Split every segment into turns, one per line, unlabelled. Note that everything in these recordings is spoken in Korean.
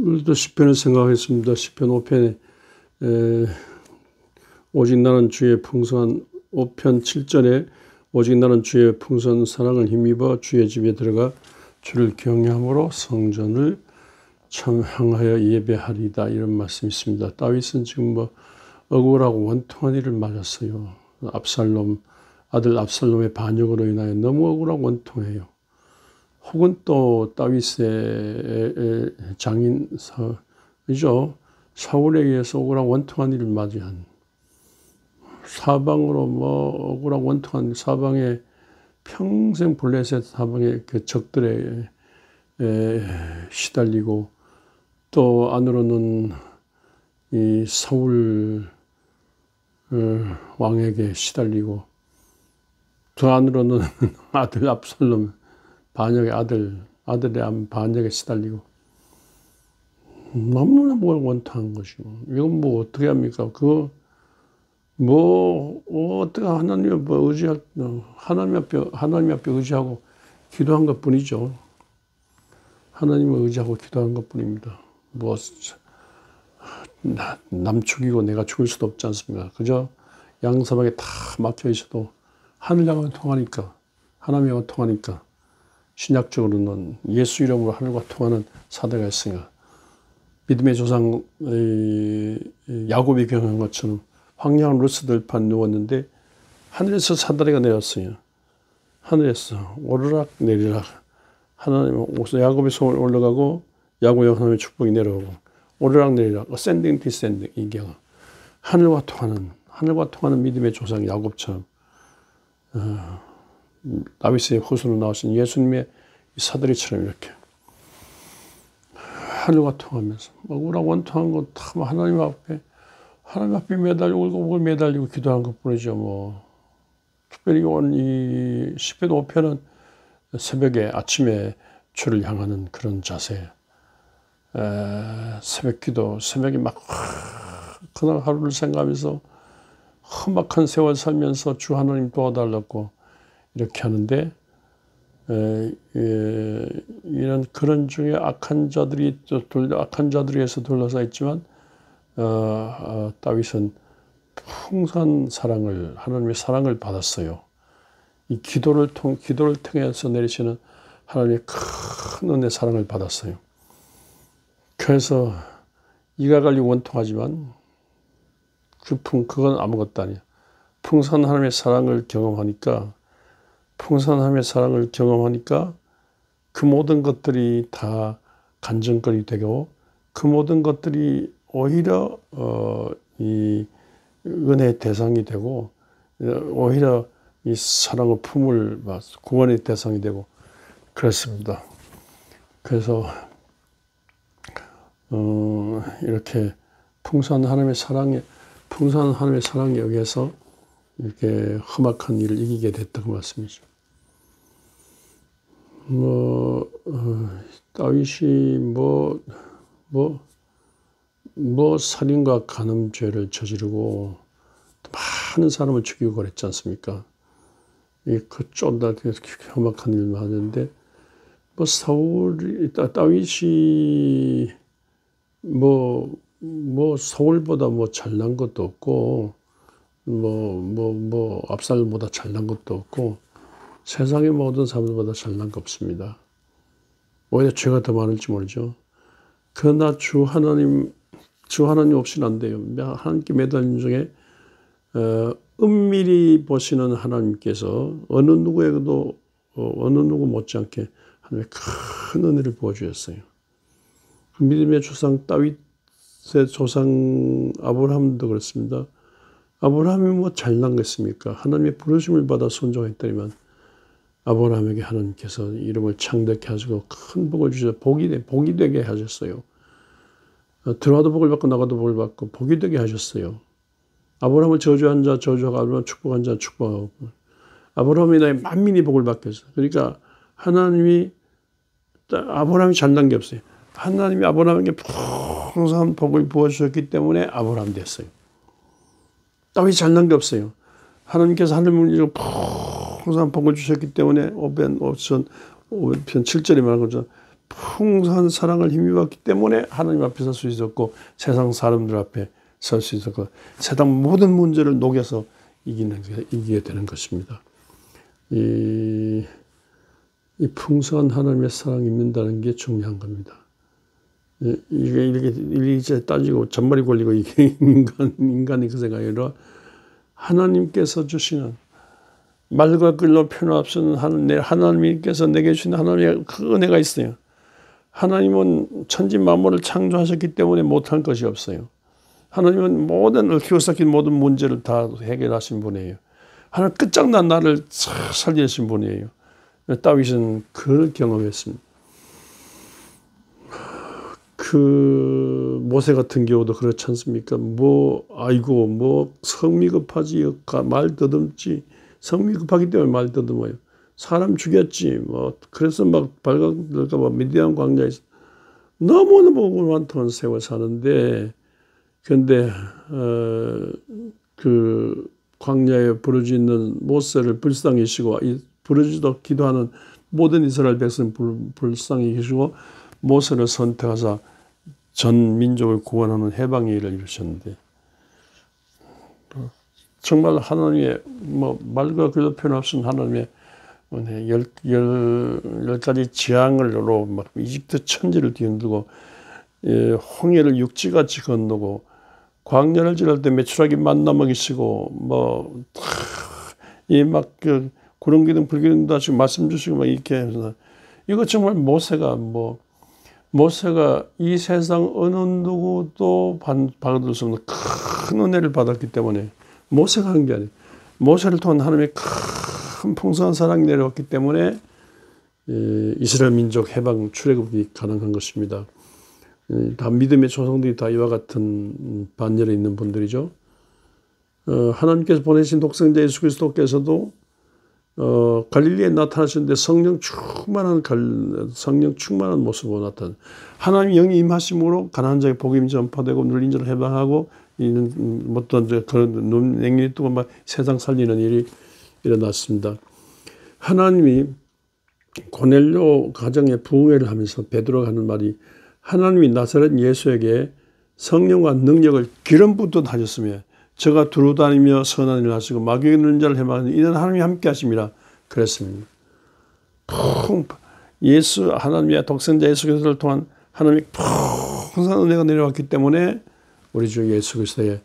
오늘도 시편을 생각했습니다. 시편 5편에 오직 나는 주의 풍성한 5편 7절에 오직 나는 주의 풍성한 사랑을 힘입어 주의 집에 들어가 주를 경외함으로 성전을 참 향하여 예배하리다, 이런 말씀이 있습니다. 다윗은 지금 억울하고 원통한 일을 맞았어요. 아들 압살롬의 반역으로 인하여 너무 억울하고 원통해요. 혹은 또 다윗의 장인 사울에 의해서 억울하고 원통한 일을 맞이한, 사방으로 억울하고 원통한 사방에 평생 블레셋 사방의 그 적들에 시달리고, 또 안으로는 이 사울 왕에게 시달리고, 또 안으로는 아들 압살롬 반역의 아들의 반역에 시달리고, 너무나 원통한 것이고, 이건 어떻게 합니까? 어떻게 하나님 앞에 의지하고 기도한 것 뿐이죠. 하나님을 의지하고 기도한 것 뿐입니다. 남 죽이고 내가 죽을 수도 없지 않습니까? 그저 양사방에 다 막혀 있어도 하늘과 통하니까, 하나님과 통하니까, 신약적으로는 예수 이름으로 하늘과 통하는 사대가 있으니까, 믿음의 조상 야곱이 경험한 것처럼 황량한 루스 들판 누웠는데 하늘에서 사다리가 내렸어요. 하늘에서 오르락 내리락, 하나님 야곱의 손을 올라가고 야곱의 하나님의 축복이 내려오고, 오르락 내리락, 어센딩 디센딩, 이 경우 하늘과 통하는 믿음의 조상 야곱처럼 다윗의 후손으로 나오신 예수님의 사다리처럼 이렇게 하늘과 통하면서 억울하고 원통한 것 다 하나님 앞에 매달리고 울고 매달리고 기도한 것뿐이죠. 특별히 이 시편 5편은 새벽에 아침에 주를 향하는 그런 자세, 새벽 기도, 새벽에 그날 하루를 생각하면서 험악한 세월 살면서 주 하나님 도와달라고 이렇게 하는데, 이런 그런 중에 악한 자들에서 둘러싸여 있지만 다윗은 풍성한 사랑을, 하나님의 사랑을 받았어요. 이 기도를 통해서 내리시는 하나님의 큰 은혜 사랑을 받았어요. 그래서 이가 갈리고 원통하지만 그건 아무것도 아니에요. 풍성한 하나님의 사랑을 경험하니까 그 모든 것들이 다 간증거리 되고, 그 모든 것들이 오히려 이 은혜의 대상이 되고, 오히려 이 사랑을 품을 구원의 대상이 되고 그렇습니다. 그래서 이렇게 풍성한 하나님의 사랑에 의해서 이렇게 험악한 일을 이기게 됐다고 말씀이죠. 다윗이 살인과 간음죄를 저지르고 많은 사람을 죽이고 그랬지 않습니까? 쫀다 험악한 일을 하는데, 다윗이 사울보다 잘난 것도 없고, 압살롬보다 잘난 것도 없고, 세상의 모든 사람들보다 잘난 거 없습니다. 오히려 죄가 더 많을지 모르죠. 그러나 주 하나님 없이는 안 돼요. 하나님께 매달린 중에 은밀히 보시는 하나님께서 어느 누구 못지않게 하나님의 큰 은혜를 부어주셨어요. 믿음의 조상 다윗의 조상 아브라함도 그렇습니다. 아브라함이 잘난 것입니까? 하나님의 부르심을 받아 순종했더니만 아브라함에게 하나님께서 이름을 창대케 하시고 큰 복을 주셔서 복이 되게 하셨어요. 들어와도 복을 받고 나가도 복을 받고 복이 되게 하셨어요. 아브라함을 저주한 자 저주하고, 아브라함을 축복한 자 축복하고, 아브라함이 나의 만민이 복을 받게 했어요. 그러니까 아브라함이 잘난 게 없어요. 하나님이 아브라함에게 풍성한 복을 부어주셨기 때문에 아브라함 됐어요. 다윗이 잘난 게 없어요. 하나님께서 하늘문으로 풍성한 복을 주셨기 때문에 5편 7절에 말한 것처럼 풍성한 사랑을 힘입었기 때문에 하나님 앞에 설 수 있었고 세상 사람들 앞에 설 수 있었고 세상 모든 문제를 녹여서 이기게 되는 것입니다. 이 풍성한 하나님의 사랑이 있는다는 게 중요한 겁니다. 이게 이렇게 따지고 잔머리 걸리고 이게 인간이 그 생각이 아니라 하나님께서 주시는 말과 글로 표현할 수 없는 하나님께서 내게 주신 하나님의 그 은혜가 있어요. 하나님은 천지 만물을 창조하셨기 때문에 못할 것이 없어요. 하나님은 모든 얽히고 섞인 모든 문제를 다 해결하신 분이에요. 하나님 끝장난 나를 살리신 분이에요. 다윗은 그걸 경험했습니다. 그 모세 같은 경우도 그렇지 않습니까? 성미 급하지, 말 더듬지. 성미 급하기 때문에 말 더듬어요. 사람 죽였지. 그래서 막 발각될까봐 미디안 광야에서 너무너무 많던 세월 사는데, 근데 그 광야에 부르짖는 모세를 불쌍히 여기시고 부르짖어 기도하는 모든 이스라엘 백성 불쌍히 여기시고 모세를 선택하사 전 민족을 구원하는 해방의 일을 이루셨는데 정말 하나님의 말과 글로 표현할 수 없는 하나님의 열 가지 재앙으로 막 이집트 천지를 뒤흔들고 홍해를 육지같이 건너고 광야를 지날 때 메추라기 만나 먹이시고 그 구름 기둥 불 기둥도 하시고 말씀 주시고 막 이렇게 해서 이거 정말 모세가 이 세상 어느 누구도 받을 수 없는 큰 은혜를 받았기 때문에 모세가 한 게 아니에요. 모세를 통한 하나님의 큰 풍성한 사랑이 내려왔기 때문에 이스라엘 민족 해방 출애굽이 가능한 것입니다. 다 믿음의 조상들이 다 이와 같은 반열에 있는 분들이죠. 하나님께서 보내신 독생자 예수 그리스도께서도 갈릴리에 나타나셨는데 성령 충만한 모습으로 나타나 하나님 영이 임하심으로 가난한 자의 복음이 전파되고 눌린 자를 해방하고 어떤 그런 냉면이 뜨고 막 세상 살리는 일이 일어났습니다. 하나님이 고넬료 가정에 부흥회를 하면서 베드로가 하는 말이 하나님이 나사렛 예수에게 성령과 능력을 기름 붓듯 하셨으며 저가 두루다니며 선한 일을 하시고 마귀의 누른 자를 해방하는 이는 하나님이 함께 하십니다. 그랬습니다. 하나님의 독생자 예수 그리스도를 통한 하나님의 풍성한 은혜가 내려왔기 때문에 우리 주 예수 그리스도의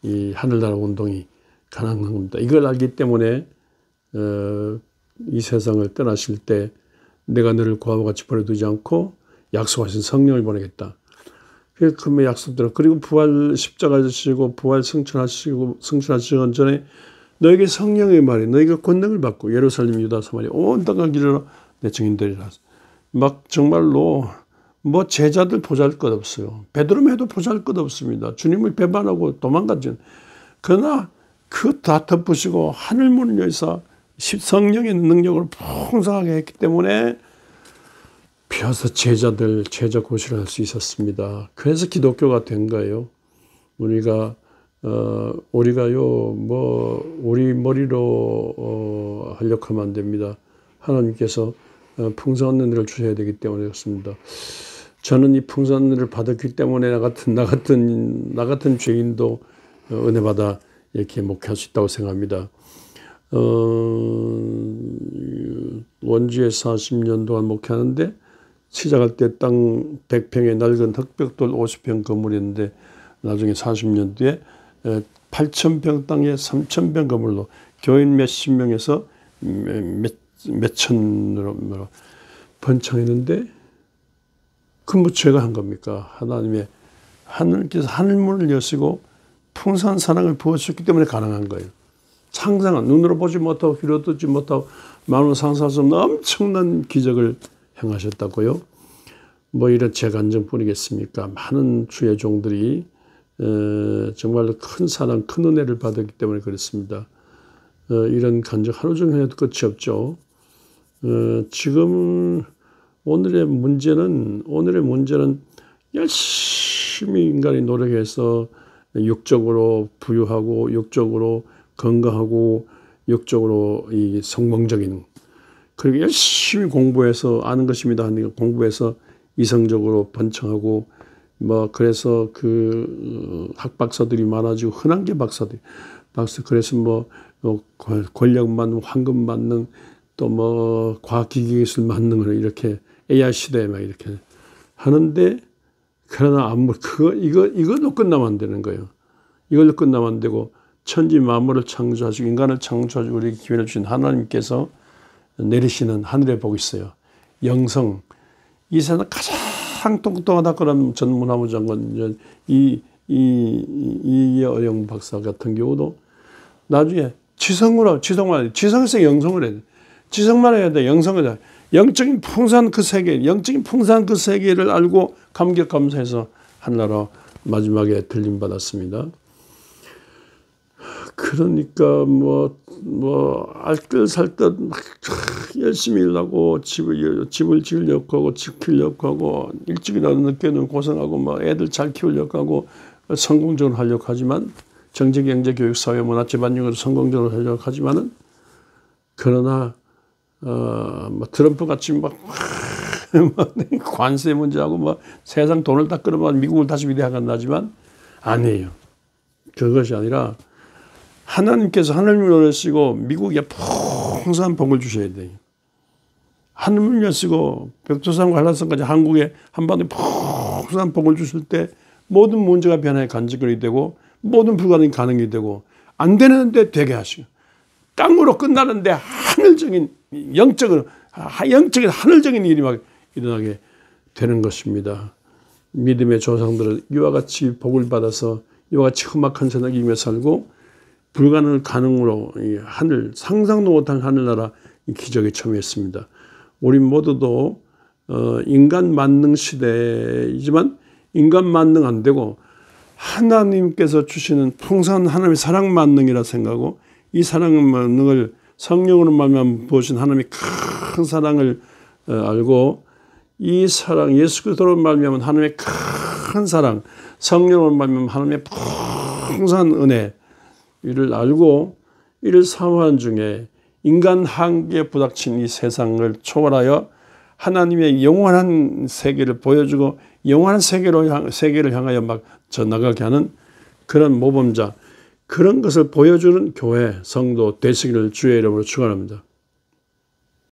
이 하늘나라 운동이 가능한 겁니다. 이걸 알기 때문에 이 세상을 떠나실 때 내가 너를 고아와 같이 버려두지 않고 약속하신 성령을 보내겠다. 그 약속대로 그리고 부활 십자가 지시고 부활 승천하시기 전에 너에게 성령의 말이 너희가 권능을 받고 예루살렘 유다 사마리아 온 땅을 길러 내 증인되리라. 막 정말로 제자들 보잘것 없어요. 베드로만 해도 보잘것 없습니다. 주님을 배반하고 도망갔죠. 그러나 그 다 덮으시고 하늘문을 여기서 성령의 능력으로 풍성하게 했기 때문에 비어서 제자 고시를 할 수 있었습니다. 그래서 기독교가 된 거예요. 우리가요 우리 머리로 하려고 하면 안 됩니다. 하나님께서 풍성한 은혜를 주셔야 되기 때문에 그렇습니다. 저는 이 풍성한 은혜를 받았기 때문에 나 같은 죄인도 은혜 받아 이렇게 목회할 수 있다고 생각합니다. 원주에 40년 동안 목회하는데 시작할 때 땅 100평의 낡은 흑벽돌 50평 건물이었는데 나중에 40년 뒤에 8,000평 땅에 3,000평 건물로 교인 몇십 명에서 몇천으로 번창했는데 그 죄가 한 겁니까? 하나님께서 하늘문을 여시고 풍성한 사랑을 부어주셨기 때문에 가능한 거예요. 상상한 눈으로 보지 못하고 귀로 듣지 못하고 마음으로 상상할 수 없는 엄청난 기적을 행하셨다고요. 이런 제 간증뿐이겠습니까? 많은 주의 종들이 정말로 큰 사랑, 큰 은혜를 받았기 때문에 그렇습니다. 이런 간증 하루 종일 해도 끝이 없죠. 지금 오늘의 문제는 열심히 인간이 노력해서 육적으로 부유하고 육적으로 건강하고 육적으로 이 성공적인 그리고 열심히 공부해서 아는 것입니다 하는 공부해서 이성적으로 번창하고 뭐 그래서 그 학박사들이 많아지고 흔한계 박사들 그래서 뭐 권력 만능, 황금 만능 또 뭐 과학기기기술 만능을 이렇게 AI 시대에 막 이렇게 하는데 그러나 아무 이것도 끝나면 안 되는 거예요. 이걸로 끝나면 안 되고 천지 만물을 창조하시고 인간을 창조하시고 우리에게 기회를 주신 하나님께서 내리시는 하늘의 복이 있어요. 영성. 이 세상 가장 똑똑하다 그런 전문화무 장관 이어영 박사 같은 경우도 나중에 지성에서 영성을 해야 돼. 지성만 해야 돼. 영성을 해야 돼. 영적인 풍성한 그 세계를 알고 감격 감사해서 하늘나라 마지막에 들림받았습니다. 그러니까 알뜰살뜰 막 열심히 일하고 집을 지으려고 하고 지키려고 하고 일찍 일어나서 늦게는 고생하고 막 애들 잘 키우려고 하고 성공적으로 하려고 하지만 정치, 경제, 교육, 사회, 문화, 집안용으로 성공적으로 하려고 하지만은 그러나 트럼프 같이 관세 문제하고 세상 돈을 다 끌어모아 미국을 다시 위대하겠나지만 아니에요. 그것이 아니라 하나님께서 하늘문을 열시고 미국에 풍성한 복을 주셔야 돼요. 하늘문을 열시고 백두산과 한라산까지 한국에 한반도에 풍성한 복을 주실 때 모든 문제가 변화의 간직거리 되고 모든 불가능이 가능이 되고 안 되는데 되게 하시고 땅으로 끝나는데 하늘적인 영적인 하늘적인 일이 막 일어나게 되는 것입니다. 믿음의 조상들은 이와 같이 복을 받아서 이와 같이 험악한 세상에 임해 살고 불가능을 가능으로 상상도 못한 하늘나라 기적에 참여했습니다. 우리 모두도 인간 만능 시대이지만 인간 만능 안 되고 하나님께서 주시는 풍성한 하나님의 사랑 만능이라 생각하고 이 사랑 만능을 성령으로 말미암아 부으신 하나님의 큰 사랑을 알고 이 사랑 예수 그리스도로 말미암아 하나님의 큰 사랑 성령으로 말미암아 하나님의 풍성한 은혜 이를 알고 이를 사모하는 중에 인간 한계에 부닥친 이 세상을 초월하여 하나님의 영원한 세계를 보여주고 영원한 세계를 향하여 막 나가게 하는 그런 모범자 그런 것을 보여주는 교회 성도 되시기를 주의 이름으로 축원합니다.